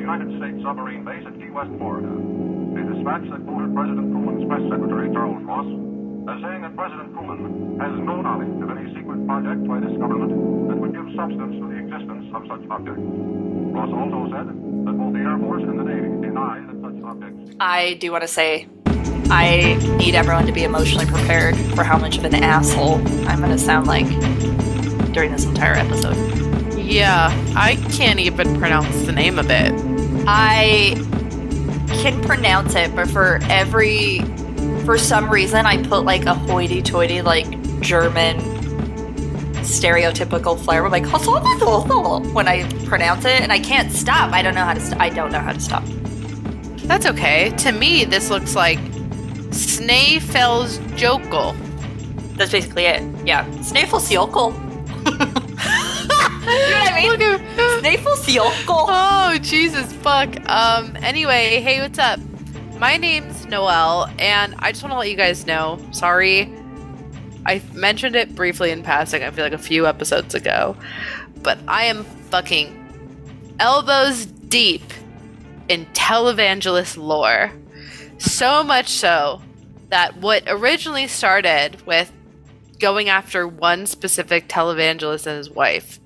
United States submarine base at Key West, Florida. A dispatch that quoted President Truman's press secretary, Charles Ross, as saying that President Truman has no knowledge of any secret project by this government that would give substance to the existence of such objects. Ross also said that both the Air Force and the Navy deny that such objects... I do want to say, I need everyone to be emotionally prepared for how much of an asshole I'm going to sound like during this entire episode. Yeah, I can't even pronounce the name of it. I can pronounce it, but for some reason I put like a hoity-toity, like German stereotypical flair. I'm like, when I pronounce it, and I can't stop. I don't know how to stop. That's okay. To me, this looks like Snæfellsjökull. That's basically it. Yeah. Snæfellsjökull. You know what I mean? Snæfellsjökull. Oh, Jesus, fuck. Anyway, hey, what's up? My name's Noelle, and I just want to let you guys know, sorry, I mentioned it briefly in passing, I feel like a few episodes ago, but I am fucking elbows deep in televangelist lore. So much so that what originally started with going after one specific televangelist and his wife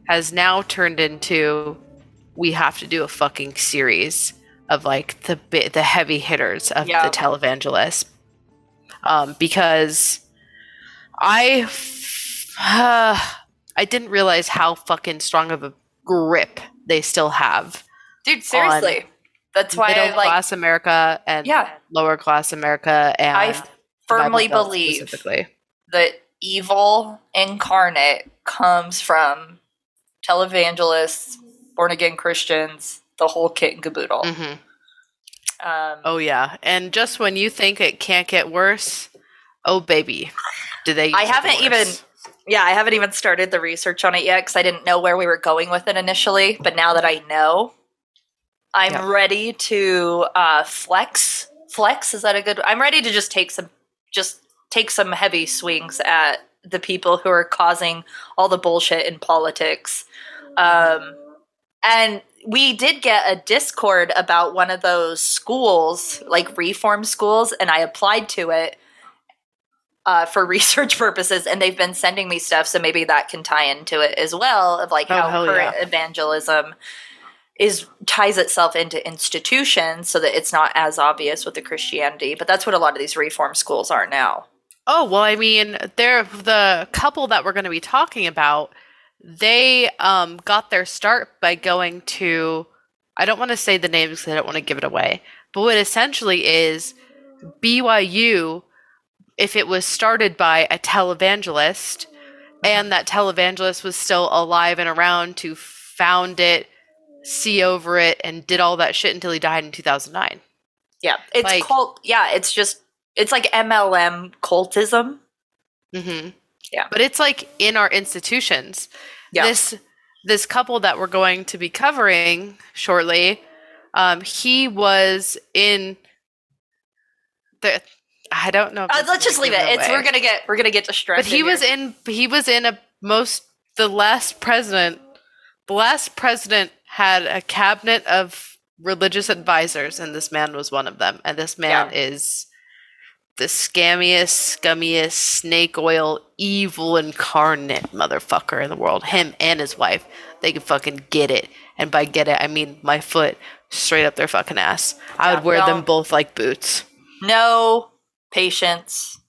has now turned into, we have to do a fucking series of like the heavy hitters of the televangelists, because I didn't realize how fucking strong of a grip they still have. Dude, seriously. That's why middle class America and lower class America, and I firmly believe that evil incarnate comes from televangelists, born again Christians, the whole kit and caboodle. Mm-hmm. Oh yeah, and just when you think it can't get worse, oh baby, do they? I haven't even started the research on it yet because I didn't know where we were going with it initially. But now that I know, I'm ready to flex. Flex, is that a good? I'm ready to just take some heavy swings at the people who are causing all the bullshit in politics. And we did get a Discord about one of those schools, like reform schools, and I applied to it for research purposes, and they've been sending me stuff, so maybe that can tie into it as well, of like how current evangelism ties itself into institutions so that it's not as obvious with the Christianity. But that's what a lot of these reform schools are now. Oh, well, I mean, they're the couple that we're going to be talking about. They got their start by going to, I don't want to say the names because I don't want to give it away, but what essentially is BYU, if it was started by a televangelist, and that televangelist was still alive and around to found it, see over it, and did all that shit until he died in 2009. Yeah, it's like, cult. Yeah, it's like MLM cultism. Mm-hmm. Yeah, but it's like in our institutions. Yeah. This couple that we're going to be covering shortly, he was in the. I don't know. Let's just leave it. We're gonna get distracted. But he was in the last president. The last president had a cabinet of religious advisors, and this man was one of them. And this man is the scammiest, scummiest, snake oil, evil incarnate motherfucker in the world. Him and his wife, they can fucking get it. And by get it, I mean my foot straight up their fucking ass. I would wear them both like boots. No patience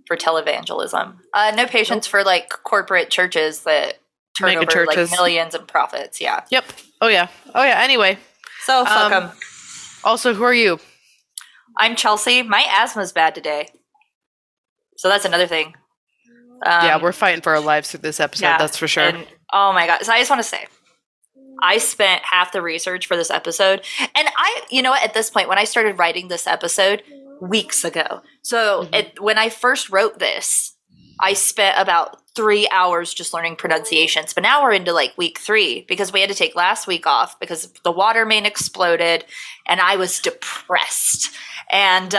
for televangelism. No patience for like corporate churches that turn over like millions in profits. Yeah. Yep. Oh yeah. Anyway. So fuck them. Also, who are you? I'm Chelsea. My asthma's bad today. So that's another thing. Yeah, we're fighting for our lives through this episode, that's for sure. And, oh my God. So I just want to say, I spent half the research for this episode. And you know what, at this point, when I started writing this episode weeks ago. So when I first wrote this, I spent about 3 hours just learning pronunciations. But now we're into like week 3 because we had to take last week off because the water main exploded and I was depressed. And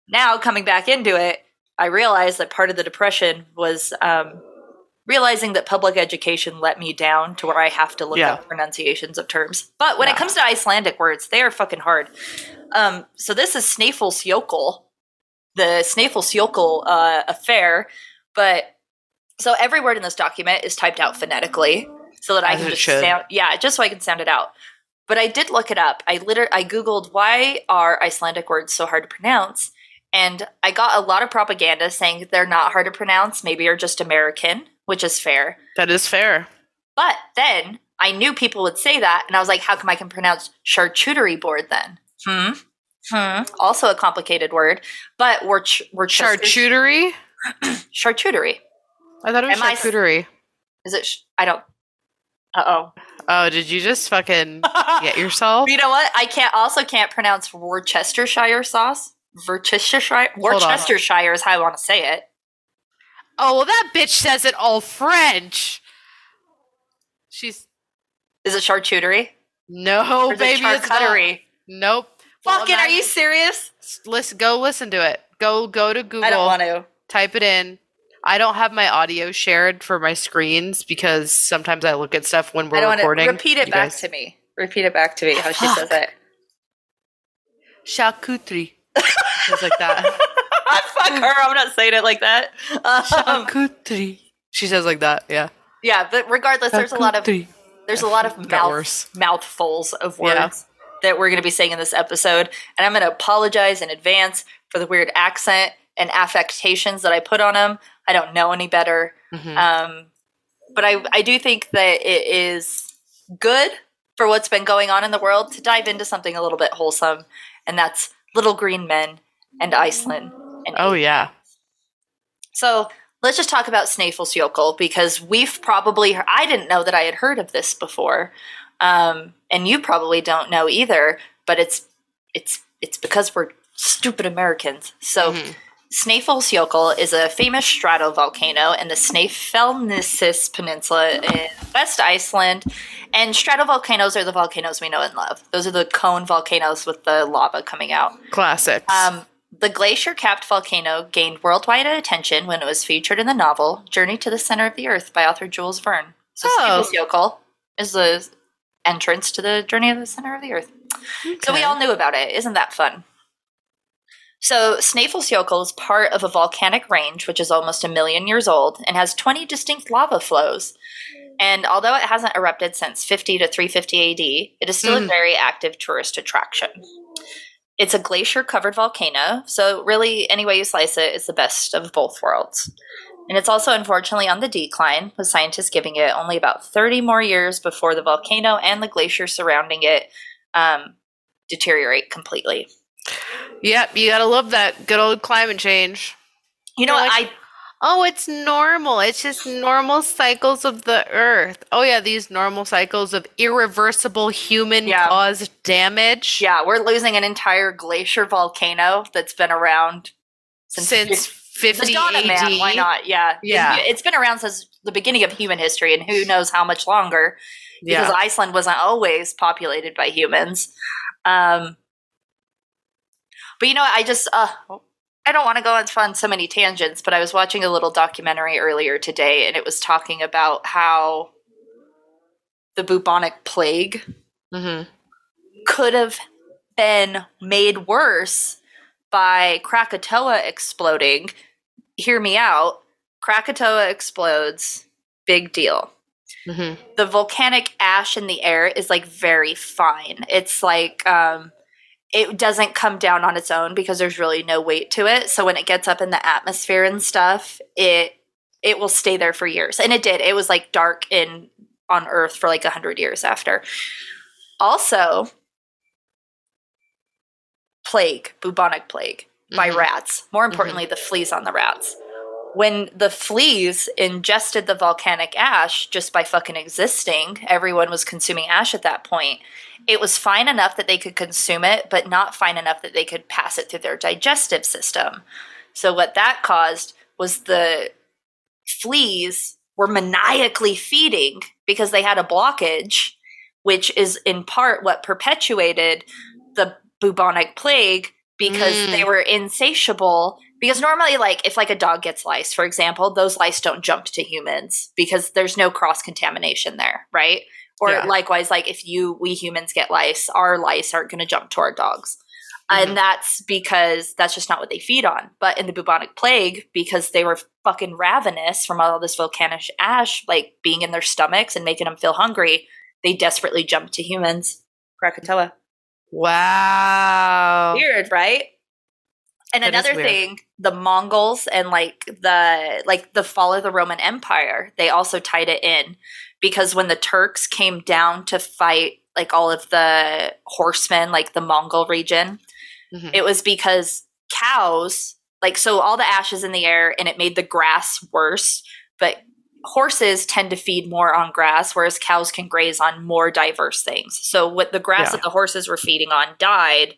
now coming back into it, I realized that part of the depression was realizing that public education let me down to where I have to look up pronunciations of terms. But when it comes to Icelandic words, they are fucking hard. So this is Snæfellsjökull, the Snæfellsjökull affair. But so every word in this document is typed out phonetically so that I can just just so I can sound it out. But I did look it up. I Googled, why are Icelandic words so hard to pronounce? And I got a lot of propaganda saying they're not hard to pronounce. Maybe you're just American, which is fair. That is fair. But then I knew people would say that. And I was like, how come I can pronounce charcuterie board then? Also a complicated word. But we're charcuterie? Charcuterie. I thought it was charcuterie. Is it? I don't. Uh-oh. Oh, did you just fucking get yourself? You know what? I can't pronounce Worcestershire sauce. Worcestershire is how I want to say it. Oh, well, that bitch says it all French. Is it charcuterie? No, baby, it's charcuterie. Nope. Fucking, are you serious? Go listen to it. Go to Google. I don't want to. Type it in. I don't have my audio shared for my screens because sometimes I look at stuff when we're recording. Repeat it back to me. Repeat it back to me how she says it. Charcuterie. Just like that. Fuck her. I'm not saying it like that. Charcuterie. She says like that. Yeah. Yeah, but regardless, there's a lot of mouthfuls of words that we're going to be saying in this episode, and I'm going to apologize in advance for the weird accent and affectations that I put on them. I don't know any better, but I do think that it is good for what's been going on in the world to dive into something a little bit wholesome, and that's Little Green Men and Iceland. And so let's just talk about Snæfellsjökull, because I didn't know that I had heard of this before, and you probably don't know either. But it's because we're stupid Americans. So Snæfellsjökull is a famous stratovolcano in the Snæfellsnes Peninsula in West Iceland. And stratovolcanoes are the volcanoes we know and love. Those are the cone volcanoes with the lava coming out. Classics. The glacier-capped volcano gained worldwide attention when it was featured in the novel Journey to the Center of the Earth by author Jules Verne. So Snæfellsjökull is the entrance to the Journey to the Center of the Earth. Okay. So we all knew about it. Isn't that fun? So Snæfellsjökull is part of a volcanic range which is almost 1 million years old and has 20 distinct lava flows. And although it hasn't erupted since 50 to 350 AD, it is still a very active tourist attraction. It's a glacier-covered volcano, so really, any way you slice it, it's the best of both worlds. And it's also unfortunately on the decline, with scientists giving it only about 30 more years before the volcano and the glacier surrounding it deteriorate completely. Yep, you gotta love that good old climate change. You know what? It's normal. It's just normal cycles of the earth. Oh, yeah, these normal cycles of irreversible human-caused damage. Yeah, we're losing an entire glacier volcano that's been around since 50 AD. Man, why not? Yeah. It's been around since the beginning of human history, and who knows how much longer, because Iceland wasn't always populated by humans. But you know what? I don't want to go on so many tangents, but I was watching a little documentary earlier today, and it was talking about how the bubonic plague could have been made worse by Krakatoa exploding. Hear me out. Krakatoa explodes. Big deal. The volcanic ash in the air is like very fine. It's like it doesn't come down on its own because there's really no weight to it. So when it gets up in the atmosphere and stuff, it will stay there for years. And it did. It was like dark on Earth for like 100 years after. Also, bubonic plague by rats. More importantly, the fleas on the rats. When the fleas ingested the volcanic ash just by fucking existing, everyone was consuming ash at that point. It was fine enough that they could consume it, but not fine enough that they could pass it through their digestive system. So what that caused was the fleas were maniacally feeding because they had a blockage, which is in part what perpetuated the bubonic plague, because they were insatiable Because normally, like, if like a dog gets lice, for example, those lice don't jump to humans because there's no cross-contamination there, right? Or likewise, like if we humans get lice, our lice aren't going to jump to our dogs. And that's because that's just not what they feed on. But in the bubonic plague, because they were fucking ravenous from all this volcanic ash, like being in their stomachs and making them feel hungry, they desperately jumped to humans. Krakatoa. Wow. Weird, right? And That another thing, the Mongols and the fall of the Roman Empire, they also tied it in because when the Turks came down to fight like all of the horsemen, like the Mongol region, it was because cows, like, so all the ash is in the air and it made the grass worse, but horses tend to feed more on grass, whereas cows can graze on more diverse things. So what the grass that the horses were feeding on died,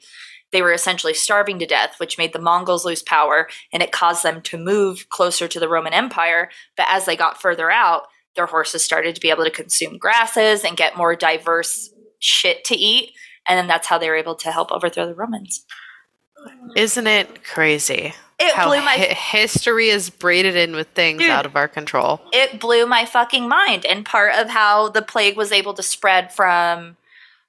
they were essentially starving to death, which made the Mongols lose power, and it caused them to move closer to the Roman Empire. But as they got further out, their horses started to be able to consume grasses and get more diverse shit to eat, and then that's how they were able to help overthrow the Romans. Isn't it crazy? It blew my history is braided in with things out of our control. It blew my fucking mind. And part of how the plague was able to spread from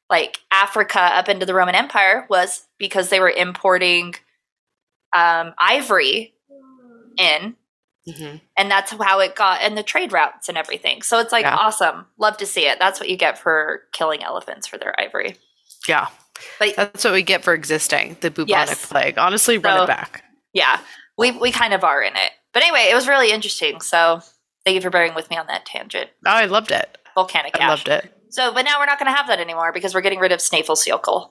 like Africa up into the Roman Empire was because they were importing ivory in, and that's how it got in the trade routes and everything. So it's like awesome. Love to see it. That's what you get for killing elephants for their ivory. Yeah. But that's what we get for existing, the bubonic plague. Honestly, run it back. Yeah, we kind of are in it. But anyway, it was really interesting. So thank you for bearing with me on that tangent. Oh, I loved it. Volcanic ash. I loved it. So, but now we're not going to have that anymore because we're getting rid of Snæfellsjökull.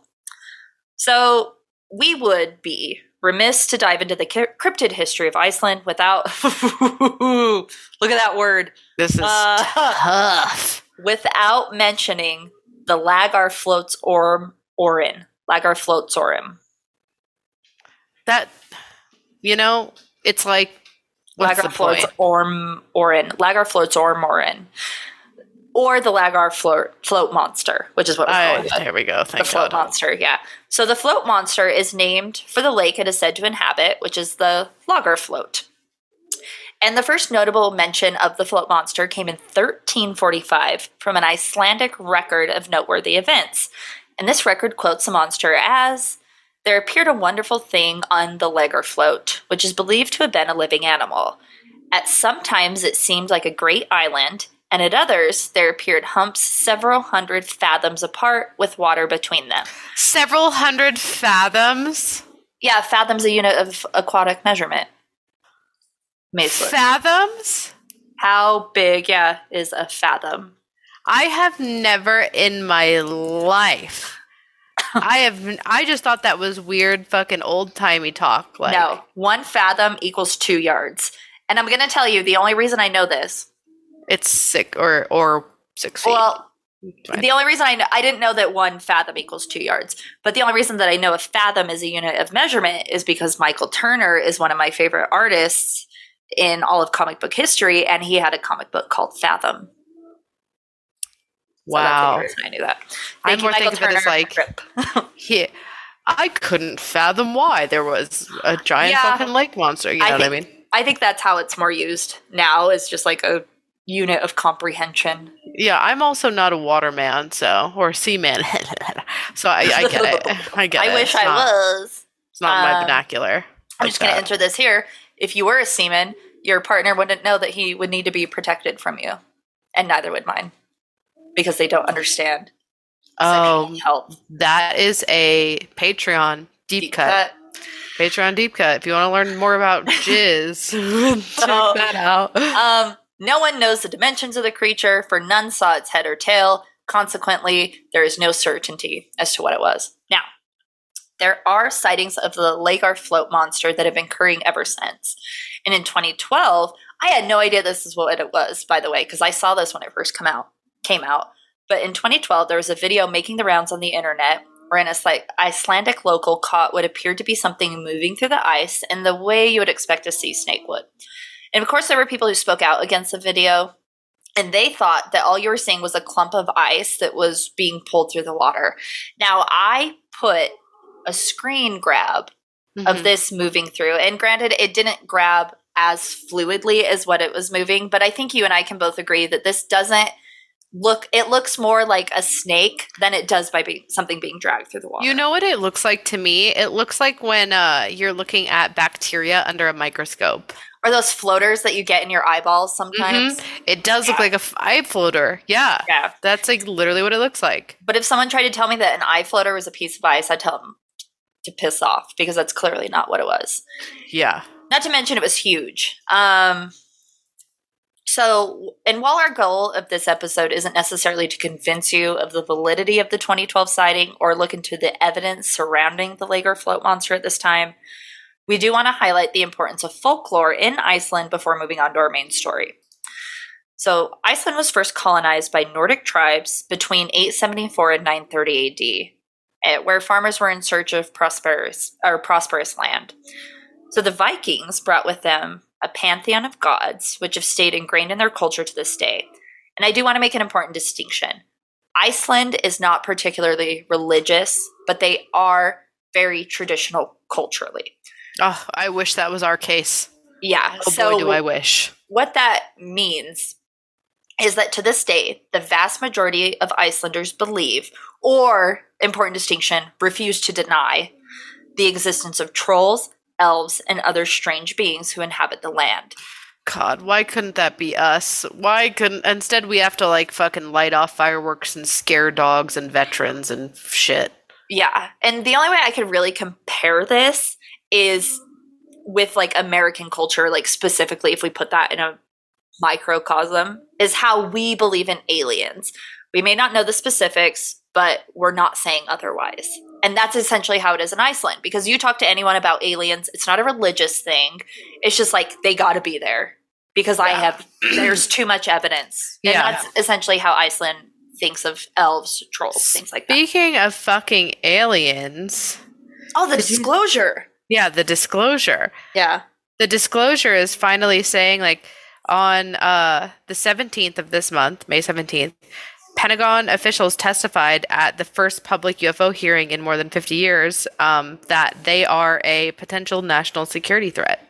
So we would be remiss to dive into the cryptid history of Iceland without look at that word. This is tough. Without mentioning the Lagar floats Orin. Lagar floats Orin. That, it's like, what's Lagar the floats Orin. Lagar floats Orin. Or the Lagar float monster, which is what we're calling it. There we go. Thank the float monster, yeah. So the float monster is named for the lake it is said to inhabit, which is the Lagar float. And the first notable mention of the float monster came in 1345 from an Icelandic record of noteworthy events. And this record quotes the monster as, "There appeared a wonderful thing on the Lagar float, which is believed to have been a living animal. At some times it seemed like a great island, and at others there appeared humps several hundred fathoms apart with water between them." Several hundred fathoms? Yeah, fathom's a unit of aquatic measurement. Basically. Fathoms? How big, is a fathom? I have never in my life. I just thought that was weird fucking old-timey talk. Like. No, 1 fathom equals 2 yards. And I'm going to tell you, the only reason I know this. It's 6 or 6 feet. Well, the only reason I didn't know that 1 fathom equals 2 yards. But the only reason that I know a fathom is a unit of measurement is because Michael Turner is one of my favorite artists in all of comic book history, and he had a comic book called Fathom. Wow. So I knew that. I'm more thinking of it as like, I couldn't fathom why there was a giant fucking lake monster. You know what I mean? I think that's how it's more used now, is just like a unit of comprehension. Yeah, I'm also not a waterman, or a seaman. So I get it. I wish I was. It's not my vernacular. I'm just going to enter this here. If you were a seaman, your partner wouldn't know that he would need to be protected from you. And neither would mine. Because they don't understand. Help. That is a Patreon deep cut. Patreon deep cut. If you want to learn more about jizz, check that out. No one knows the dimensions of the creature, for none saw its head or tail. Consequently, there is no certainty as to what it was. Now, there are sightings of the Lagar float monster that have been occurring ever since. And in 2012, I had no idea this is what it was, by the way, because I saw this when it first came out. But in 2012, there was a video making the rounds on the internet where an Icelandic local caught what appeared to be something moving through the ice in the way you would expect a sea snake would. And of course, there were people who spoke out against the video, and they thought that all you were seeing was a clump of ice that was being pulled through the water. Now, I put a screen grab of this moving through. And granted, it didn't grab as fluidly as what it was moving, but I think you and I can both agree that this doesn't it looks more like a snake than it does by something being dragged through the water. You know what it looks like to me? It looks like when you're looking at bacteria under a microscope. Or those floaters that you get in your eyeballs sometimes. It does look like a eye floater. Yeah. That's like literally what it looks like. But if someone tried to tell me that an eye floater was a piece of ice, I'd tell them to piss off, because that's clearly not what it was. Yeah. Not to mention it was huge. And while our goal of this episode isn't necessarily to convince you of the validity of the 2012 sighting or look into the evidence surrounding the Lager float monster at this time, we do want to highlight the importance of folklore in Iceland before moving on to our main story. So Iceland was first colonized by Nordic tribes between 874 and 930 AD, where farmers were in search of prosperous land. So the Vikings brought with them a pantheon of gods, which have stayed ingrained in their culture to this day. And I do want to make an important distinction. Iceland is not particularly religious, but they are very traditional culturally. Oh, I wish that was our case. Yeah. Oh, boy, do I wish. What that means is that to this day, the vast majority of Icelanders believe, or, important distinction, refuse to deny, the existence of trolls, elves, and other strange beings who inhabit the land. God, why couldn't that be us? Instead we have to like fucking light off fireworks and scare dogs and veterans and shit. Yeah. And the only way I could really compare this is with like American culture, like specifically if we put that in a microcosm, is how we believe in aliens. We may not know the specifics, but we're not saying otherwise. And that's essentially how it is in Iceland, because you talk to anyone about aliens, it's not a religious thing. It's just like, they got to be there because there's too much evidence. And that's essentially how Iceland thinks of elves, trolls, things like that. Speaking of fucking aliens. Oh, the disclosure. Yeah, the disclosure. Yeah. The disclosure is finally saying like on the 17th of this month, May 17th, Pentagon officials testified at the first public UFO hearing in more than 50 years that they are a potential national security threat.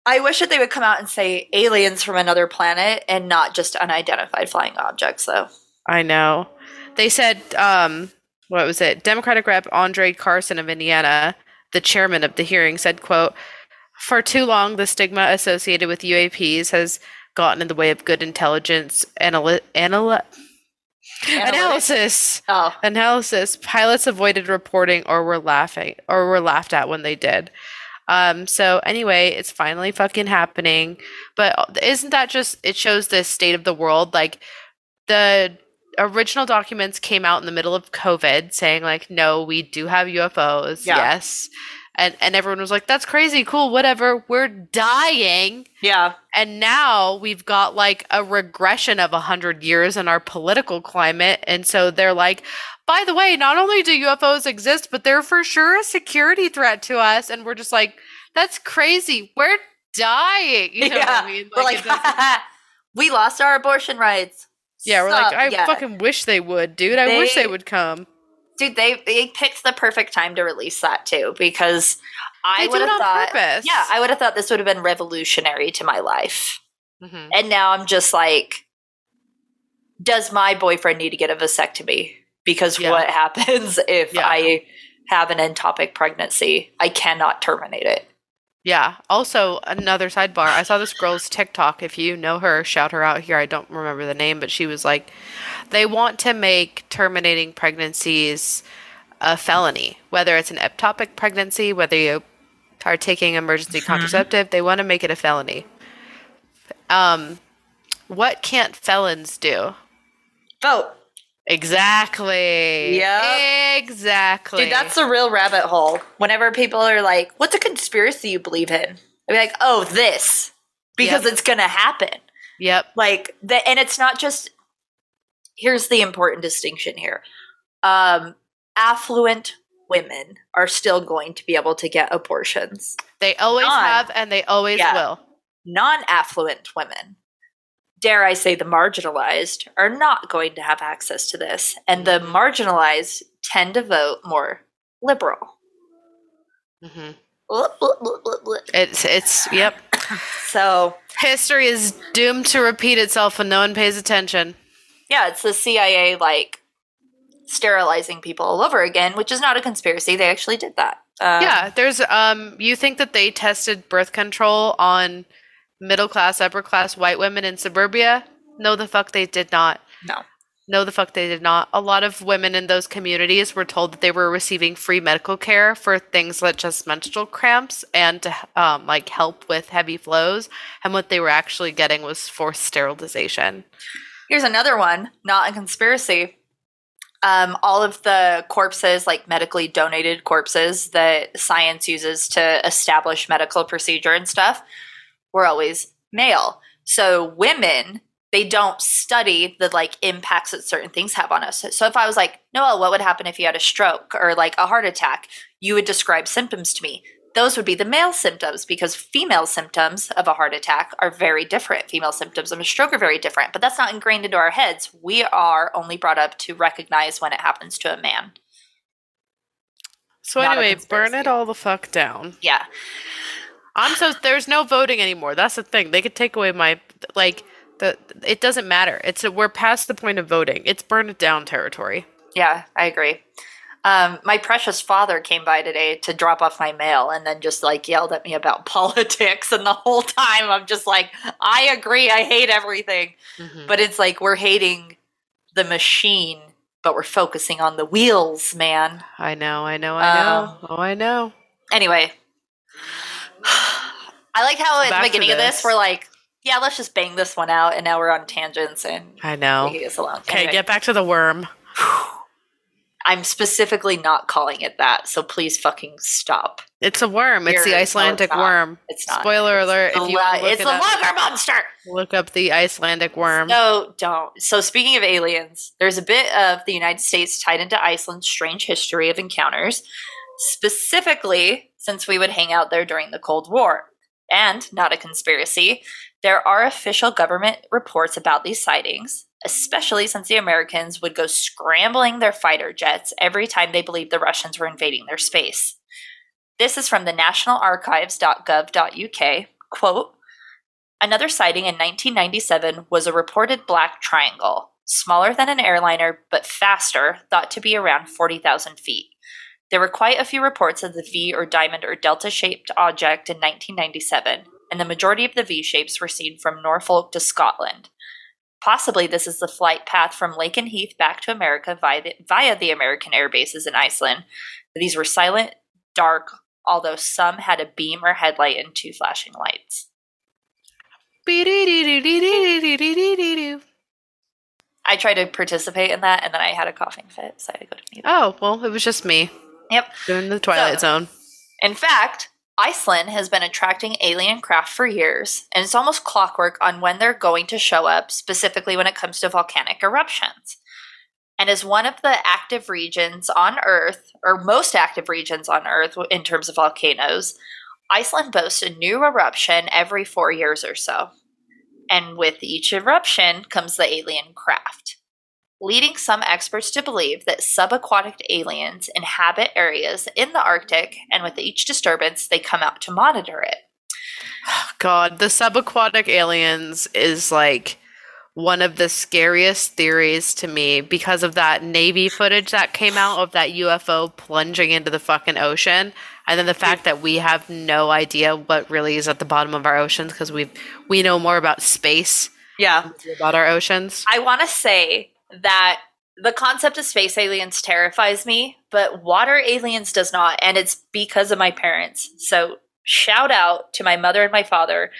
I wish that they would come out and say aliens from another planet and not just unidentified flying objects, though. I know. They said, what was it? Democratic Rep. Andre Carson of Indiana, the chairman of the hearing, said, quote, "For too long, the stigma associated with UAPs has gotten in the way of good intelligence analysis. Pilots avoided reporting or were laughed at when they did. So anyway, it's finally fucking happening. But isn't that just, it shows the state of the world? Like the original documents came out in the middle of COVID saying like, no, we do have UFOs. Yeah. Yes. And everyone was like, that's crazy, cool, whatever. We're dying. Yeah. And now we've got like a regression of 100 years in our political climate. And so they're like, by the way, not only do UFOs exist, but they're for sure a security threat to us. And we're just like, that's crazy. We're dying. You know what I mean? Like, we're like, we lost our abortion rights. Yeah, we're like, I fucking wish they would, dude. I wish they would come. Dude, they picked the perfect time to release that too, because I would have thought, purpose. Yeah, I would have thought this would have been revolutionary to my life. Mm-hmm. And now I'm just like, does my boyfriend need to get a vasectomy? Because what happens if I have an ectopic pregnancy? I cannot terminate it. Yeah. Also, another sidebar. I saw this girl's TikTok. If you know her, shout her out here. I don't remember the name, but she was like, they want to make terminating pregnancies a felony. Whether it's an ectopic pregnancy, whether you are taking emergency contraceptive, they want to make it a felony. What can't felons do? Vote. Exactly. Yeah. Exactly. Dude, that's the real rabbit hole. Whenever people are like, what's a conspiracy you believe in? I'd be like, oh, this. Because it's going to happen. Yep. Like, and it's not just, here's the important distinction here. Affluent women are still going to be able to get abortions. They always have, and they always will. Non-affluent women, dare I say the marginalized, are not going to have access to this. And the marginalized tend to vote more liberal. Mm-hmm. Yep. So history is doomed to repeat itself when no one pays attention. Yeah, it's the CIA sterilizing people all over again, which is not a conspiracy. They actually did that. Yeah, there's you think that they tested birth control on middle class, upper class white women in suburbia? No, the fuck they did not. No, the fuck they did not. A lot of women in those communities were told that they were receiving free medical care for things such as menstrual cramps and to help with heavy flows, and what they were actually getting was forced sterilization. Here's another one, not a conspiracy. All of the corpses, like medically donated corpses that science uses to establish medical procedure and stuff, were always male. So women, they don't study the impacts that certain things have on us. So if I was like, Noah, what would happen if you had a stroke or a heart attack? You would describe symptoms to me. Those would be the male symptoms, because female symptoms of a heart attack are very different. Female symptoms of a stroke are very different, but that's not ingrained into our heads. We are only brought up to recognize when it happens to a man. So anyway, burn it all the fuck down. Yeah. There's no voting anymore. That's the thing. They could take away my, it doesn't matter. We're past the point of voting. It's burn it down territory. Yeah, I agree. My precious father came by today to drop off my mail and then just yelled at me about politics. And the whole time I'm just I agree. I hate everything. Mm-hmm. But it's we're hating the machine, but we're focusing on the wheels, man. I know. I know. Anyway, I like how at the beginning of this, we're yeah, let's just bang this one out. And now we're on tangents and I know. Okay, anyway. Get back to the worm. I'm specifically not calling it that, so please fucking stop. It's a worm. It's the Icelandic worm. It's not. Spoiler alert. It's the logger monster! Look up the Icelandic worm. No, don't. So speaking of aliens, there's a bit of the United States tied into Iceland's strange history of encounters, specifically since we would hang out there during the Cold War. And, not a conspiracy, there are official government reports about these sightings, especially since the Americans would go scrambling their fighter jets every time they believed the Russians were invading their space. This is from the nationalarchives.gov.uk. Quote, another sighting in 1997 was a reported black triangle, smaller than an airliner but faster, thought to be around 40,000 feet. There were quite a few reports of the V or diamond or delta-shaped object in 1997, and the majority of the V-shapes were seen from Norfolk to Scotland. Possibly this is the flight path from Lakenheath back to America via the American air bases in Iceland. These were silent, dark, although some had a beam or headlight and two flashing lights. I tried to participate in that, and then I had a coughing fit, so I had to go to mute. Oh, well, it was just me. Yep. Doing the Twilight Zone. In fact, Iceland has been attracting alien craft for years, and it's almost clockwork on when they're going to show up, specifically when it comes to volcanic eruptions. And as one of the active regions on Earth, or most active regions on Earth in terms of volcanoes, Iceland boasts a new eruption every 4 years or so. And with each eruption comes the alien craft, leading some experts to believe that subaquatic aliens inhabit areas in the Arctic, and with each disturbance, they come out to monitor it. God, the subaquatic aliens is one of the scariest theories to me because of that Navy footage that came out of that UFO plunging into the fucking ocean. And then the fact that we have no idea what really is at the bottom of our oceans because we know more about space than about our oceans. I want to say that the concept of space aliens terrifies me, but water aliens does not, and it's because of my parents. So shout out to my mother and my father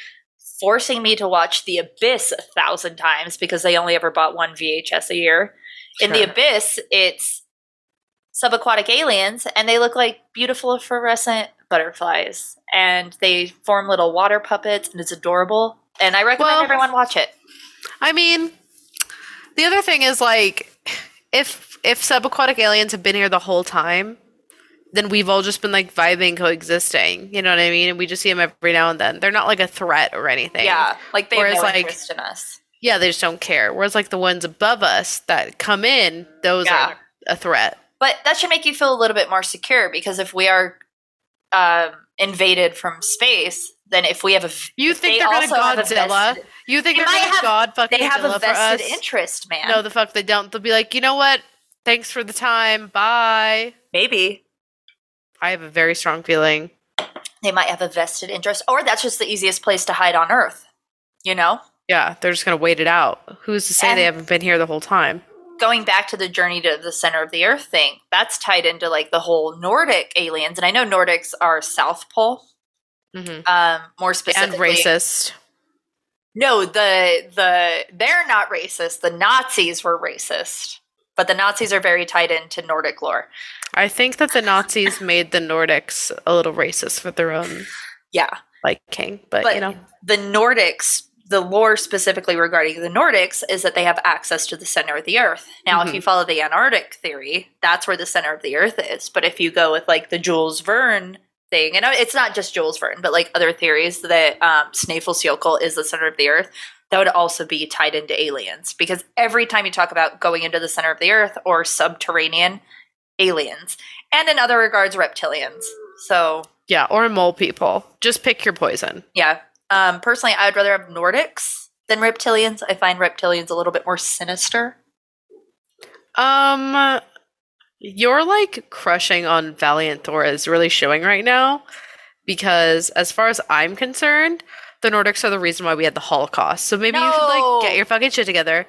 forcing me to watch The Abyss 1,000 times because they only ever bought one VHS a year. Sure. In The Abyss, it's subaquatic aliens, and they look like beautiful fluorescent butterflies, and they form little water puppets, and it's adorable. And I recommend everyone watch it. I mean, the other thing is if subaquatic aliens have been here the whole time, then we've all just been vibing, coexisting. You know what I mean? And we just see them every now and then. They're not a threat or anything. Yeah, they have no interest in us. Yeah, they just don't care. Whereas the ones above us that come in, those are a threat. But that should make you feel a little bit more secure, because if we are invaded from space, then if we have you think they're gonna Godzilla? You think they're gonna God fucking They have Godzilla a vested for us? interest, man. No, the fuck they don't. They'll be like, you know what? Thanks for the time. Bye. Maybe. I have a very strong feeling. They might have a vested interest, or that's just the easiest place to hide on Earth, you know? Yeah, they're just going to wait it out. Who's to say they haven't been here the whole time? Going back to the journey to the center of the Earth thing, that's tied into like the whole Nordic aliens. And I know Nordics are South Pole, more specifically. And racist. No, they're not racist. The Nazis were racist. But the Nazis are very tied into Nordic lore. I think that the Nazis made the Nordics a little racist for their own liking. But, you know. The Nordics, the lore specifically regarding the Nordics is that they have access to the center of the Earth. Now, if you follow the Antarctic theory, that's where the center of the Earth is. But if you go with like the Jules Verne thing, and it's not just Jules Verne, but like other theories that Snæfellsjökull is the center of the Earth, that would also be tied into aliens. Because every time you talk about going into the center of the Earth or subterranean, aliens. And in other regards, reptilians. So yeah, or mole people. Just pick your poison. Yeah. Personally, I would rather have Nordics than reptilians. I find reptilians a little bit more sinister. You're like crushing on Valiant Thor is really showing right now, because as far as I'm concerned, the Nordics are the reason why we had the Holocaust. So maybe you should like get your fucking shit together.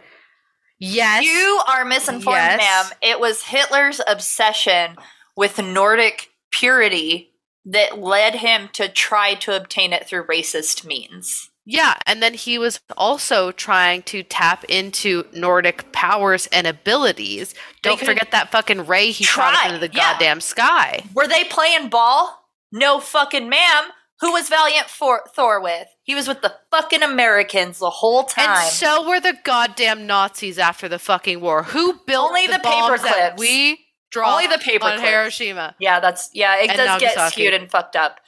Yes. You are misinformed, ma'am. It was Hitler's obsession with Nordic purity that led him to try to obtain it through racist means. Yeah, and then he was also trying to tap into Nordic powers and abilities. Don't forget that fucking ray he shot up into the goddamn sky. Were they playing ball? No fucking ma'am. Who was Valiant Thor with? He was with the fucking Americans the whole time. And so were the goddamn Nazis after the fucking war. Who built only the bombs paper clips that we dropped only the paper on clips. Hiroshima? Yeah, it does Nagasaki. get skewed and fucked up.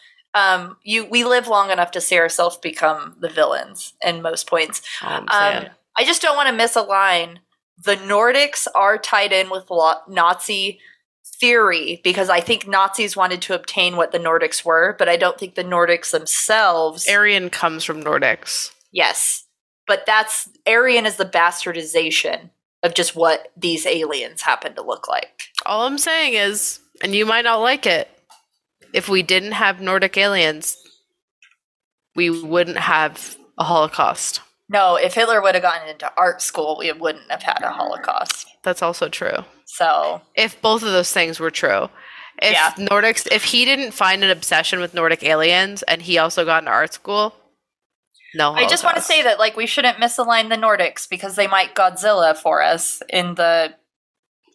We live long enough to see ourselves become the villains in most points. I just don't want to misalign. The Nordics are tied in with Nazi theory because I think Nazis wanted to obtain what the Nordics were, but I don't think the Nordics themselves. Aryan comes from Nordics. Yes, but Aryan is the bastardization of just what these aliens happen to look like. All I'm saying is, and you might not like it, if we didn't have Nordic aliens, we wouldn't have a Holocaust. No, if Hitler would have gotten into art school, we wouldn't have had a Holocaust. That's also true. So, if both of those things were true, if he didn't find an obsession with Nordic aliens and he also got into art school, no Holocaust. I just want to say that like we shouldn't misalign the Nordics because they might Godzilla for us in the.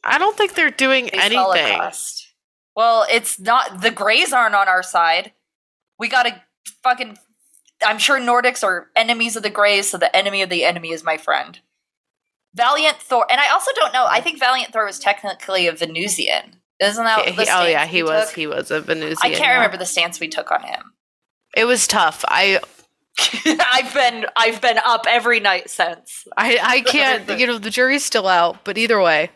I don't think they're doing anything. Holocaust. Well, it's not. The Greys aren't on our side. We gotta fucking. I'm sure Nordics are enemies of the Greys, so the enemy of the enemy is my friend. Valiant Thor, and I also don't know. I think Valiant Thor was technically a Venusian. Isn't that the stance he was. He was a Venusian. I can't remember the stance we took on him. It was tough. I've been up every night since. I can't. The jury's still out. But either way,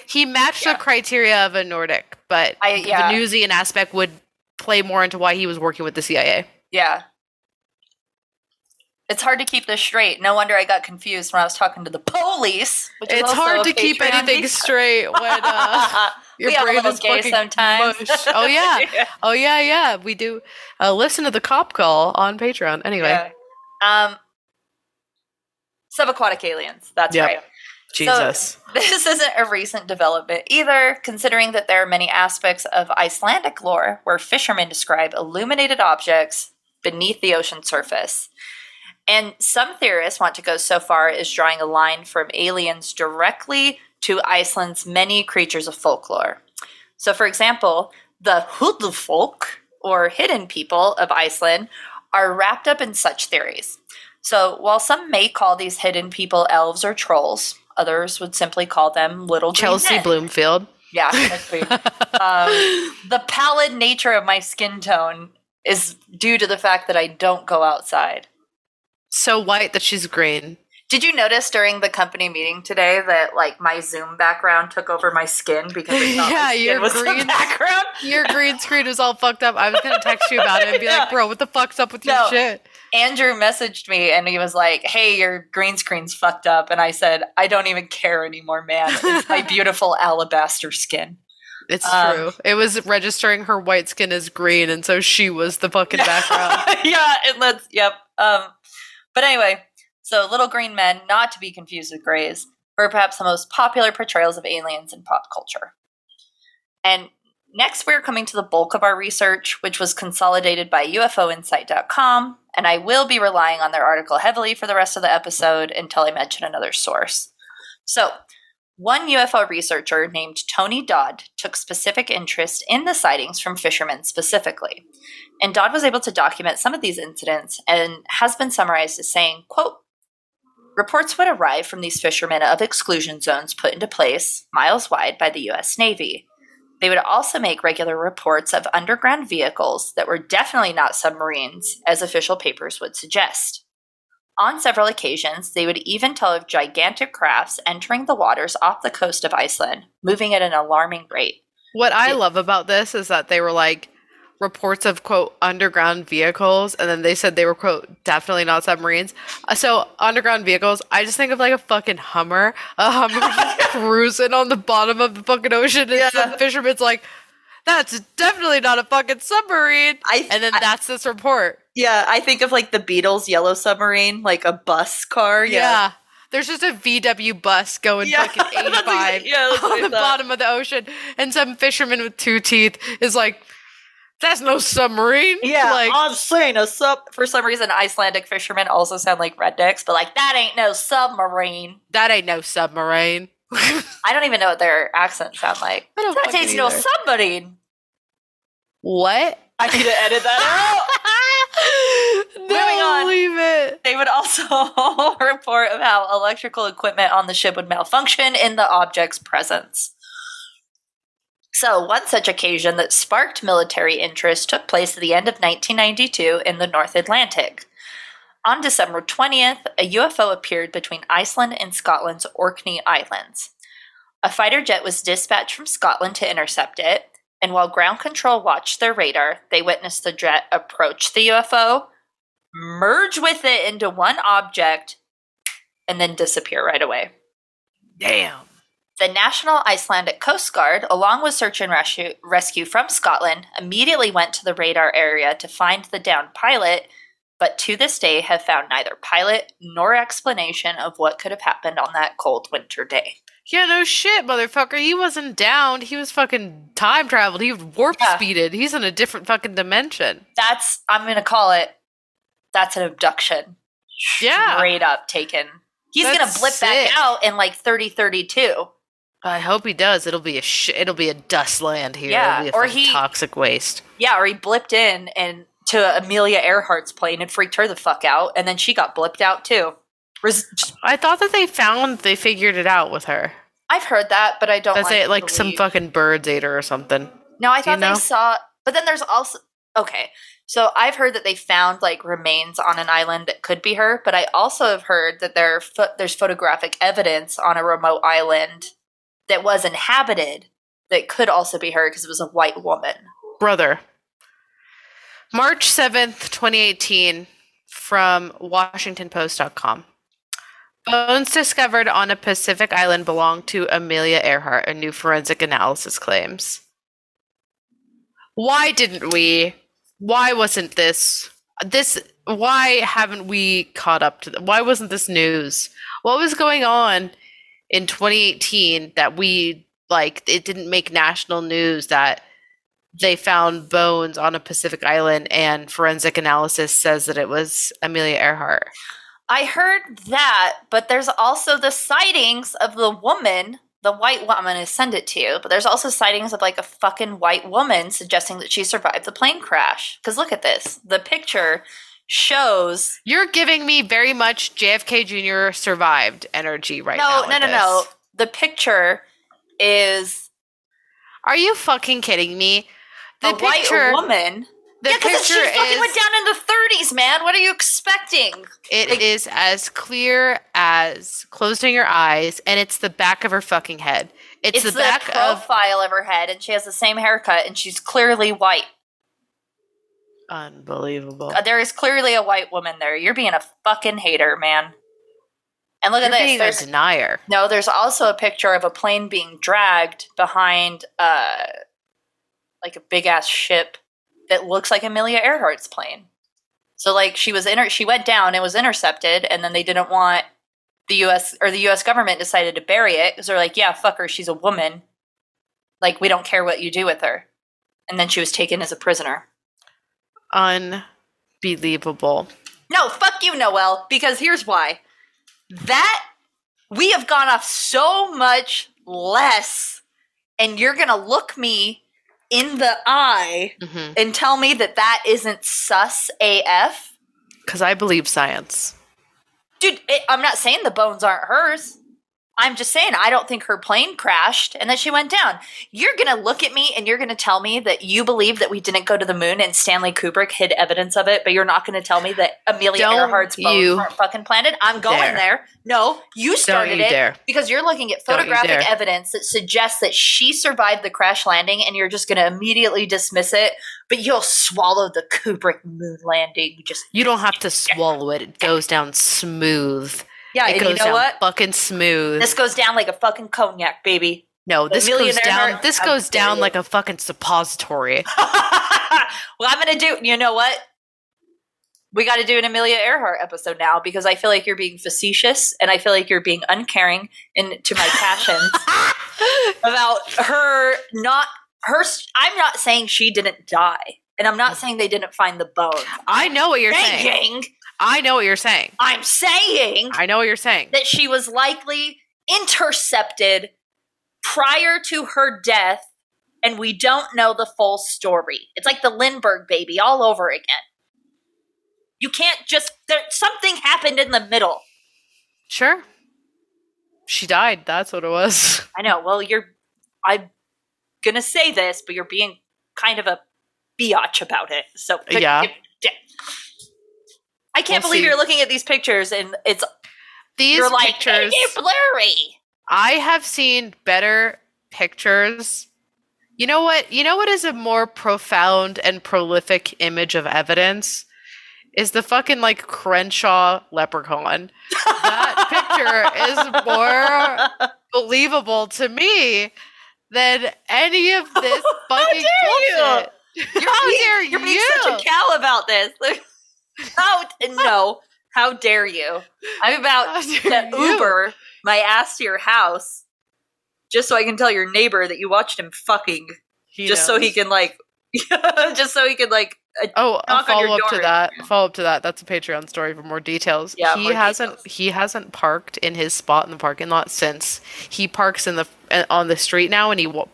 he matched the criteria of a Nordic, but the Venusian aspect would play more into why he was working with the CIA. Yeah. It's hard to keep this straight. No wonder I got confused when I was talking to the police. It's hard to keep anything straight when your brain is fucking sometimes. Mush. Oh yeah. Oh yeah. We do listen to the cop call on Patreon. Anyway. Yeah. Subaquatic aliens. That's right. Jesus. So, this isn't a recent development either, considering that there are many aspects of Icelandic lore where fishermen describe illuminated objects beneath the ocean surface. And some theorists want to go so far as drawing a line from aliens directly to Iceland's many creatures of folklore. So, for example, the hudfolk, or hidden people of Iceland, are wrapped up in such theories. So, while some may call these hidden people elves or trolls, others would simply call them little green Chelsea men. Bloomfield. Yeah, that's sweet. The pallid nature of my skin tone is due to the fact that I don't go outside. So white that she's green. Did you notice during the company meeting today that like my Zoom background took over my skin because it thought my skin was the background? Your green screen was all fucked up. I was gonna text you about it and be like, bro, what the fuck's up with your shit? Andrew messaged me and he was like, hey, your green screen's fucked up. And I said, I don't even care anymore, man. It's my beautiful alabaster skin. It's true. It was registering her white skin as green, and so she was the fucking background. Yeah, and that's, yep. But anyway, so little green men, not to be confused with grays, were perhaps the most popular portrayals of aliens in pop culture. And next, we're coming to the bulk of our research, which was consolidated by UFOinsight.com, and I will be relying on their article heavily for the rest of the episode until I mention another source. So, one UFO researcher named Tony Dodd took specific interest in the sightings from fishermen specifically. And Dodd was able to document some of these incidents and has been summarized as saying, quote, reports would arrive from these fishermen of exclusion zones put into place miles wide by the U.S. Navy. They would also make regular reports of underground vehicles that were definitely not submarines, as official papers would suggest. On several occasions, they would even tell of gigantic crafts entering the waters off the coast of Iceland, moving at an alarming rate. What I love about this is that they were like reports of, quote, underground vehicles, and then they said they were, quote, definitely not submarines. So underground vehicles, I just think of like a fucking Hummer, cruising on the bottom of the fucking ocean, and some fisherman's like, that's definitely not a fucking submarine. And then that's this report. Yeah, I think of like the Beatles' Yellow Submarine, like a bus car. Yeah. There's just a VW bus going fucking 85 on the bottom of the ocean. And some fisherman with two teeth is like, that's no submarine. Yeah, like, I'm saying for some reason, Icelandic fishermen also sound like rednecks, but like, that ain't no submarine. That ain't no submarine. I don't even know what their accents sound like. That ain't no submarine. What? I need to edit that out. Moving on. Leave it. They would also report of how electrical equipment on the ship would malfunction in the object's presence. So, one such occasion that sparked military interest took place at the end of 1992 in the North Atlantic. On December 20th, a UFO appeared between Iceland and Scotland's Orkney Islands. A fighter jet was dispatched from Scotland to intercept it, and while ground control watched their radar, they witnessed the jet approach the UFO, merge with it into one object, and then disappear right away. Damn. The National Icelandic Coast Guard, along with search and rescue from Scotland, immediately went to the radar area to find the downed pilot, but to this day have found neither pilot nor explanation of what could have happened on that cold winter day. Yeah, no shit, motherfucker. He wasn't downed. He was fucking time traveled. He was warp speeded. He's in a different fucking dimension. I'm going to call it, that's an abduction. Yeah. Straight up taken. He's going to blip back out in like 3032. I hope he does. It'll be a dust land here. Yeah, It'll be toxic waste. Yeah, or he blipped in and to Amelia Earhart's plane and freaked her the fuck out, and then she got blipped out too. I thought that they figured it out with her. I've heard that, but I don't like some fucking birds ate her or something. No, I thought they saw, but then there's also, okay, so I've heard that they found like remains on an island that could be her, but I also have heard that there's photographic evidence on a remote island that was inhabited that could also be her because it was a white woman. Brother. March 7th, 2018, from WashingtonPost.com. Bones discovered on a Pacific island belong to Amelia Earhart, a new forensic analysis claims. Why didn't we? Why wasn't this? Why haven't we caught up to why wasn't this news? What was going on in 2018 that it didn't make national news that they found bones on a Pacific island and forensic analysis says that it was Amelia Earhart? I heard that, but there's also the sightings of the woman, the white woman. I'm going to send it to you, but there's also sightings of like a fucking white woman suggesting that she survived the plane crash. Because look at this. The picture shows... You're giving me very much JFK Jr. survived energy right now. No. The picture is... Are you fucking kidding me? The white woman The because she picture fucking is went down in the 30s, man. What are you expecting? it is as clear as closing your eyes, and it's the back of her fucking head. It's the back profile of her head, and she has the same haircut, and she's clearly white. Unbelievable. There is clearly a white woman there. You're being a fucking hater, man. And look at this. Being a denier. No, there's also a picture of a plane being dragged behind like a big ass ship that looks like Amelia Earhart's plane. So like she went down and was intercepted, and then they didn't want the US government decided to bury it because they're like, yeah, fuck her, she's a woman. Like, we don't care what you do with her. And then she was taken as a prisoner. Unbelievable. No, fuck you, Noelle, because here's why. That we have gone off so much less, and you're gonna look me in the eye and tell me that isn't sus AF? Because I believe science. Dude, I'm not saying the bones aren't hers. I'm just saying I don't think her plane crashed and that she went down. You're going to look at me and you're going to tell me that you believe that we didn't go to the moon and Stanley Kubrick hid evidence of it, but you're not going to tell me that Amelia Earhart's bones weren't fucking planted? I'm going there. No, you started it because you're looking at photographic evidence that suggests that she survived the crash landing, and you're just going to immediately dismiss it, but you'll swallow the Kubrick moon landing. You don't have to swallow it. It goes down smooth. Yeah, it goes down fucking smooth. This goes down like a fucking cognac, baby. No, this goes down like a fucking suppository. Well, I'm gonna do. You know what? We got to do an Amelia Earhart episode now because I feel like you're being facetious and I feel like you're being uncaring to my passions about her. I'm not saying she didn't die, and I'm not saying they didn't find the bones. I know what you're saying. I know what you're saying. I'm saying. I know what you're saying. That she was likely intercepted prior to her death, and we don't know the full story. It's like the Lindbergh baby all over again. You can't just... something happened in the middle. Sure. She died. That's what it was. I know. Well, I'm going to say this, but you're being kind of a biatch about it. So yeah. I can't believe you're looking at these pictures and you're like, pictures, it's blurry. I have seen better pictures. You know what? You know what is a more profound and prolific image of evidence? Is the fucking like Crenshaw leprechaun. That picture is more believable to me than any of this fucking bullshit. You're being such a cow about this. How dare you? I'm about to Uber my ass to your house just so I can tell your neighbor that you watched him fucking. So he can like follow up to that. That's a Patreon story for more details. Yeah, he hasn't parked in his spot in the parking lot since he parks on the street now, and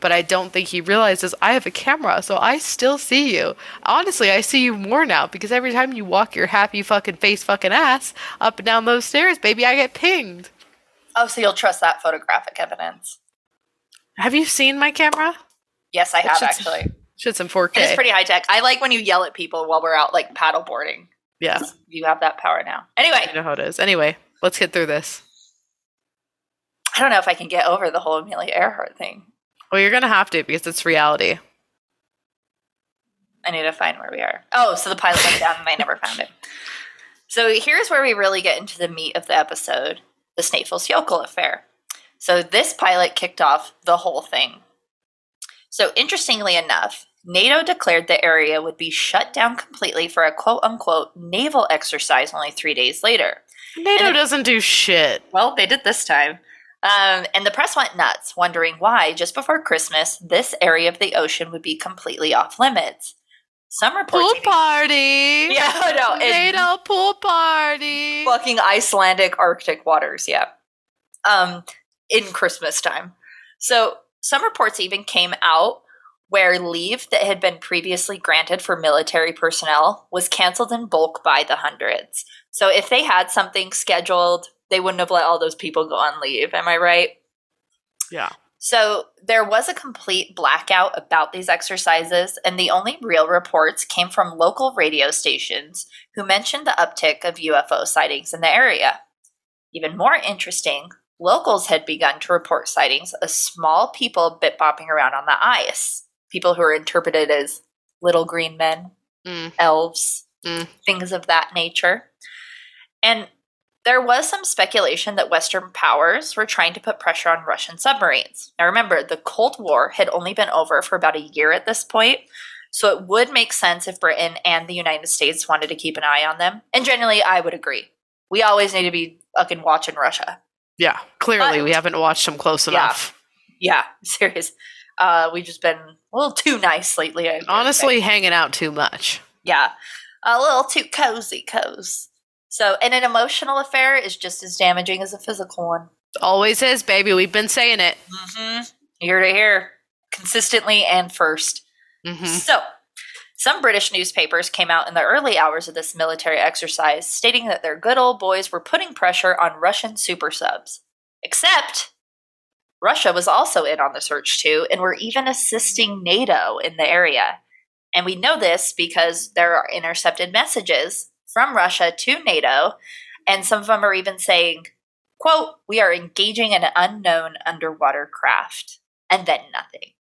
but I don't think he realizes I have a camera, so I still see you. Honestly, I see you more now because every time you walk your happy fucking face fucking ass up and down those stairs, baby, I get pinged. Oh, so you'll trust that photographic evidence? Have you seen my camera? Yes, I have actually. Shit's in 4K. It's pretty high tech. I like when you yell at people while we're out like paddle boarding. Yeah. You have that power now. Anyway. You know how it is. Anyway, let's get through this. I don't know if I can get over the whole Amelia Earhart thing. Well, you're going to have to because it's reality. I need to find where we are. Oh, so the pilot went down and I never found it. So here's where we really get into the meat of the episode, the Snæfellsjökull affair. So this pilot kicked off the whole thing. So interestingly enough, NATO declared the area would be shut down completely for a quote-unquote naval exercise only 3 days later. NATO doesn't do shit. Well, they did this time. And the press went nuts, wondering why, just before Christmas, this area of the ocean would be completely off limits. Some reports... Pool party! Yeah, no. NATO pool party! Fucking Icelandic Arctic waters, yeah. In Christmas time. So some reports even came out where leave that had been previously granted for military personnel was canceled in bulk by the hundreds. So if they had something scheduled, they wouldn't have let all those people go on leave. Am I right? Yeah. So there was a complete blackout about these exercises, and the only real reports came from local radio stations who mentioned the uptick of UFO sightings in the area. Even more interesting, locals had begun to report sightings of small people bit-bopping around on the ice. People who are interpreted as little green men, elves, things of that nature. And there was some speculation that Western powers were trying to put pressure on Russian submarines. Now remember, the Cold War had only been over for about a year at this point, so it would make sense if Britain and the United States wanted to keep an eye on them. And generally, I would agree. We always need to be fucking watching Russia. Yeah, clearly we haven't watched them close enough. Yeah, serious. We've just been a little too nice lately. Honestly, hanging out too much. Yeah, a little too cozy. So, and an emotional affair is just as damaging as a physical one. Always is, baby. We've been saying it. Year to year. Consistently and first. So, some British newspapers came out in the early hours of this military exercise stating that their good old boys were putting pressure on Russian super subs. Except, Russia was also in on the search too, and were even assisting NATO in the area. And we know this because there are intercepted messages from Russia to NATO, and some of them are even saying, quote, "We are engaging an unknown underwater craft," and then nothing.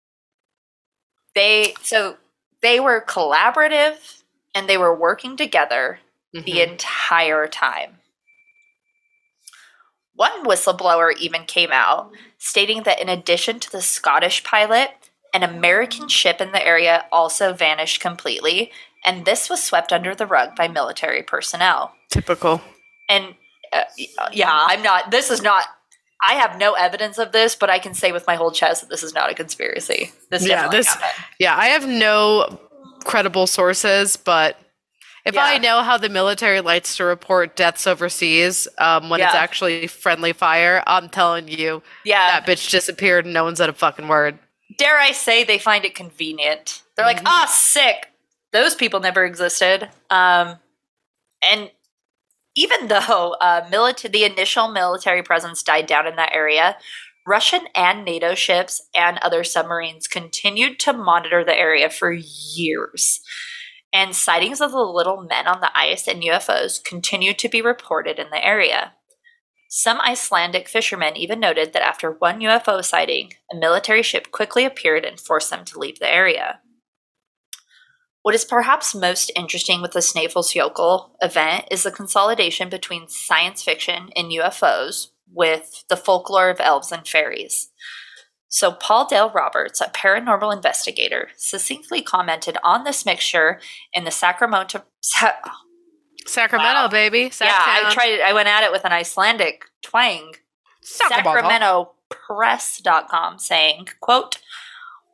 They were collaborative, and they were working together the entire time. One whistleblower even came out stating that in addition to the Scottish pilot, an American ship in the area also vanished completely, and this was swept under the rug by military personnel. Typical. And I have no evidence of this, but I can say with my whole chest that this is not a conspiracy. I have no credible sources, but if I know how the military likes to report deaths overseas when it's actually friendly fire, I'm telling you, that bitch disappeared and no one said a fucking word. Dare I say they find it convenient. They're like, sick. Those people never existed. And even though the initial military presence died down in that area, Russian and NATO ships and other submarines continued to monitor the area for years. And sightings of the little men on the ice and UFOs continued to be reported in the area. Some Icelandic fishermen even noted that after one UFO sighting, a military ship quickly appeared and forced them to leave the area. What is perhaps most interesting with the Snæfellsjökull event is the consolidation between science fiction and UFOs with the folklore of elves and fairies. So Paul Dale Roberts, a paranormal investigator, succinctly commented on this mixture in the Sacramento, baby. I went at it with an Icelandic twang. SacramentoPress.com saying, quote,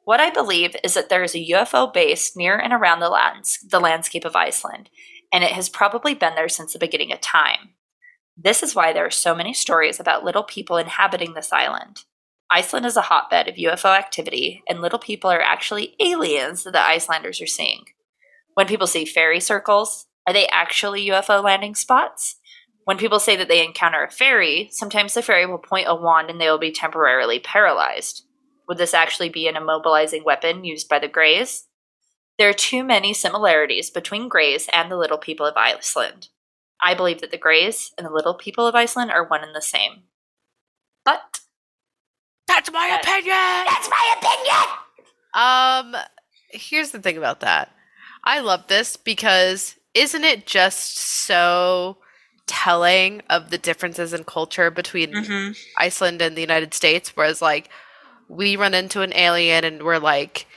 "What I believe is that there is a UFO base near and around the landscape of Iceland, and it has probably been there since the beginning of time. This is why there are so many stories about little people inhabiting this island. Iceland is a hotbed of UFO activity, and little people are actually aliens that the Icelanders are seeing. When people see fairy circles, are they actually UFO landing spots? When people say that they encounter a fairy, sometimes the fairy will point a wand and they will be temporarily paralyzed. Would this actually be an immobilizing weapon used by the Greys? There are too many similarities between Greys and the little people of Iceland. I believe that the Greys and the little people of Iceland are one and the same. But that's my opinion! That's my opinion! Here's the thing about that. I love this because isn't it just so telling of the differences in culture between Iceland and the United States? Whereas, like, we run into an alien and we're like,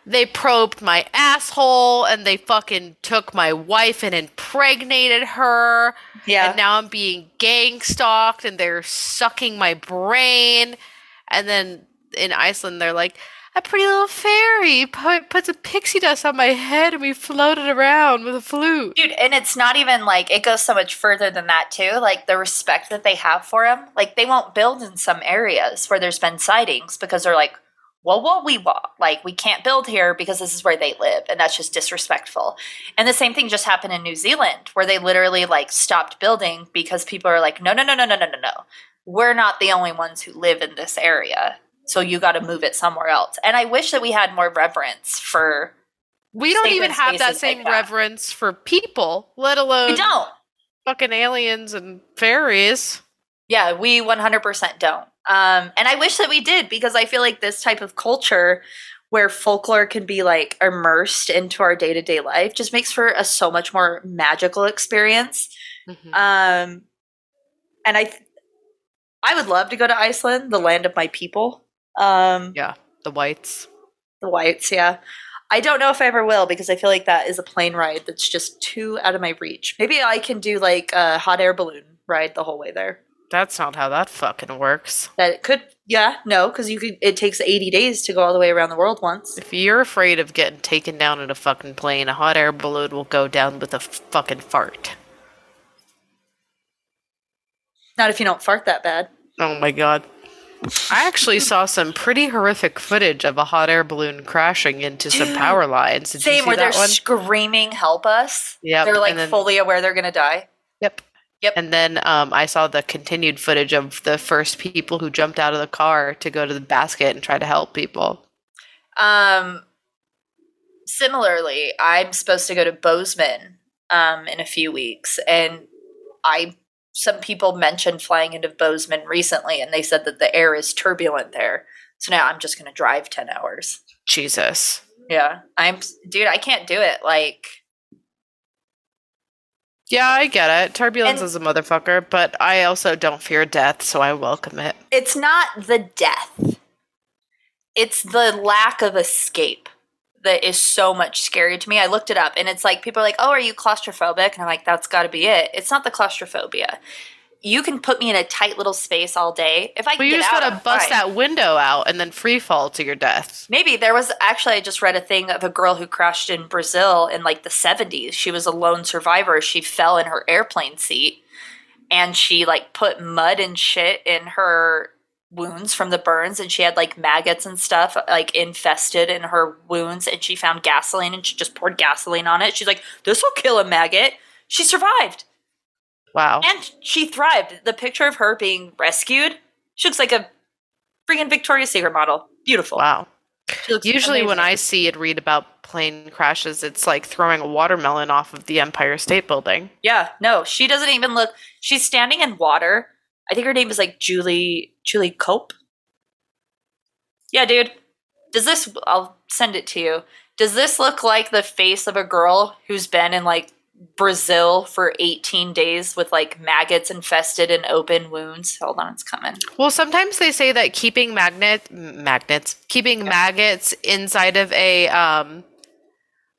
they probed my asshole and they fucking took my wife and impregnated her. Yeah. And now I'm being gang stalked and they're sucking my brain. And then in Iceland, they're like, a pretty little fairy puts a pixie dust on my head and we floated around with a flute. Dude, and it's not even like, it goes so much further than that too. Like the respect that they have for them. Like they won't build in some areas where there's been sightings because they're like, well, we can't build here because this is where they live. And that's just disrespectful. And the same thing just happened in New Zealand where they literally like stopped building because people are like, no. We're not the only ones who live in this area. So you got to move it somewhere else. And I wish that we had more reverence for. We don't even sacred have that spaces same like that. reverence for people, let alone We don't. fucking aliens and fairies. Yeah, we 100% don't. And I wish that we did, because I feel like this type of culture where folklore can be like immersed into our day-to-day life just makes for a so much more magical experience. Mm-hmm. And I would love to go to Iceland, the land of my people. Yeah, the whites. The whites, yeah. I don't know if I ever will, because I feel like that is a plane ride that's just too out of my reach. Maybe I can do like a hot air balloon ride the whole way there. That's not how that fucking works. That could, yeah, no, because it takes 80 days to go all the way around the world once. If you're afraid of getting taken down in a fucking plane, a hot air balloon will go down with a fucking fart. Not if you don't fart that bad. Oh my god. I actually saw some pretty horrific footage of a hot air balloon crashing into some power lines. Did you Same, see where that they're one? screaming, help us. Yep, They're like and then- fully aware they're going to die. Yep. Yep. And then I saw the continued footage of the first people who jumped out of the car to go to the basket and try to help people. Similarly, I'm supposed to go to Bozeman in a few weeks, and some people mentioned flying into Bozeman recently, and they said that the air is turbulent there. So now I'm just going to drive 10 hours. Jesus. Yeah. Dude, I can't do it. Like, Yeah, I get it. Turbulence And- is a motherfucker, but I also don't fear death, so I welcome it. it's not the death. It's the lack of escape that is so much scary to me. I looked it up, and it's like, people are like, oh, are you claustrophobic? And I'm like, that's got to be it. It's not the claustrophobia. You can put me in a tight little space all day. If I But can you get just out, gotta I'm bust fine. that window out and then free fall to your death. Maybe there was actually, I just read a thing of a girl who crashed in Brazil in like the 70s. She was a lone survivor. She fell in her airplane seat, and she like put mud and shit in her wounds from the burns, and she had like maggots and stuff like infested in her wounds, and she found gasoline and she just poured gasoline on it. She's like, this will kill a maggot. She survived. Wow. And she thrived. The picture of her being rescued, she looks like a freaking Victoria's Secret model. Beautiful. Wow. She looks Usually when amazing. I see and read about plane crashes, it's like throwing a watermelon off of the Empire State Building. Yeah, no, she doesn't even look. She's standing in water. I think her name is like Julie Cope. Yeah, dude. I'll send it to you. Does this look like the face of a girl who's been in like Brazil for 18 days with like maggots infested and open wounds? Hold on, it's coming. Well, sometimes they say that keeping maggots inside of a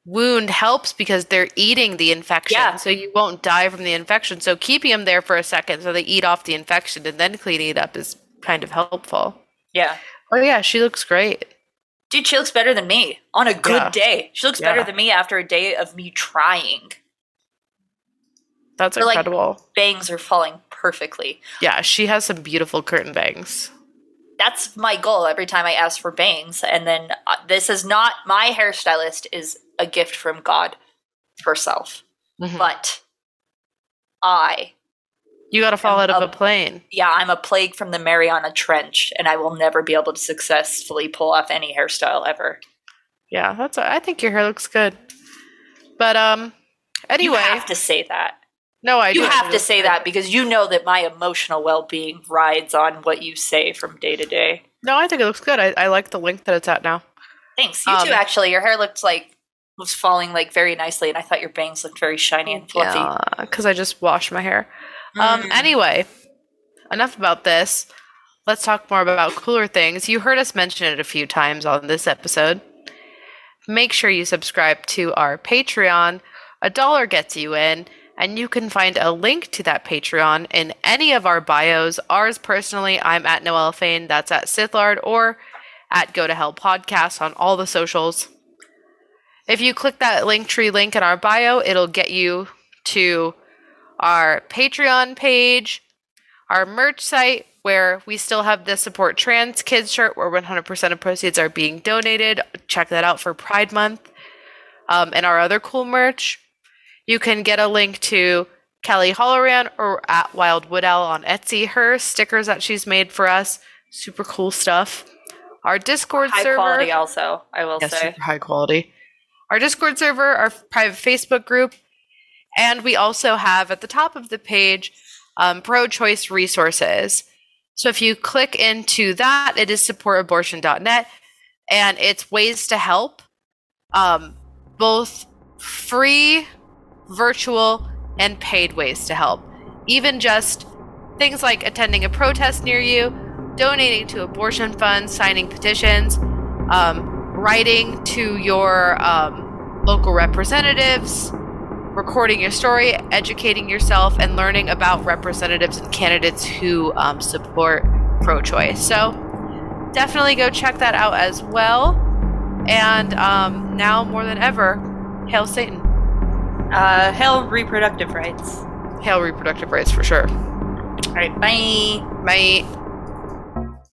wound helps because they're eating the infection. Yeah. So you won't die from the infection. So keeping them there for a second so they eat off the infection and then cleaning it up is kind of helpful. Yeah. Oh yeah, she looks great. Dude, she looks better than me on a good Yeah. day. She looks better than me after a day of me trying. That's Her, like, incredible. bangs are falling perfectly. Yeah, she has some beautiful curtain bangs. That's my goal every time I ask for bangs. And then this is not, my hairstylist is a gift from God herself. Mhm. But You gotta fall out of a plane. I'm a plague from the Mariana Trench, and I will never be able to successfully pull off any hairstyle ever. Yeah, I think your hair looks good. But anyway. You have to say that. No, I You do. have to say that because you know that my emotional well-being rides on what you say from day to day. No, I think it looks good. I like the length that it's at now. Thanks. You too, actually. Your hair looked like was falling like very nicely, and I thought your bangs looked very shiny and fluffy. Yeah, because I just washed my hair. Anyway, enough about this. Let's talk more about cooler things. You heard us mention it a few times on this episode. Make sure you subscribe to our Patreon. $1 gets you in, and you can find a link to that Patreon in any of our bios. Ours personally, I'm at Noelle Fain. That's at Sithlard or at Go to Hell Podcast on all the socials. If you click that Linktree link in our bio, it'll get you to our Patreon page, our merch site, where we still have the Support Trans Kids shirt, where 100% of proceeds are being donated. Check that out for Pride Month. And our other cool merch. You can get a link to Kelly Holloran or at Wild Wood Owl on Etsy. Her stickers that she's made for us, super cool stuff. Our Discord High server. quality also, I will say. Super high quality. Our Discord server, our private Facebook group, and we also have at the top of the page pro-choice resources. So if you click into that, it is supportabortion.net, and it's ways to help, both free, virtual, and paid ways to help. Even just things like attending a protest near you, donating to abortion funds, signing petitions, writing to your local representatives, recording your story, educating yourself, and learning about representatives and candidates who support pro-choice. So definitely go check that out as well. And now more than ever, hail Satan. Hail reproductive rights. Hail reproductive rights for sure. All right, bye. Bye.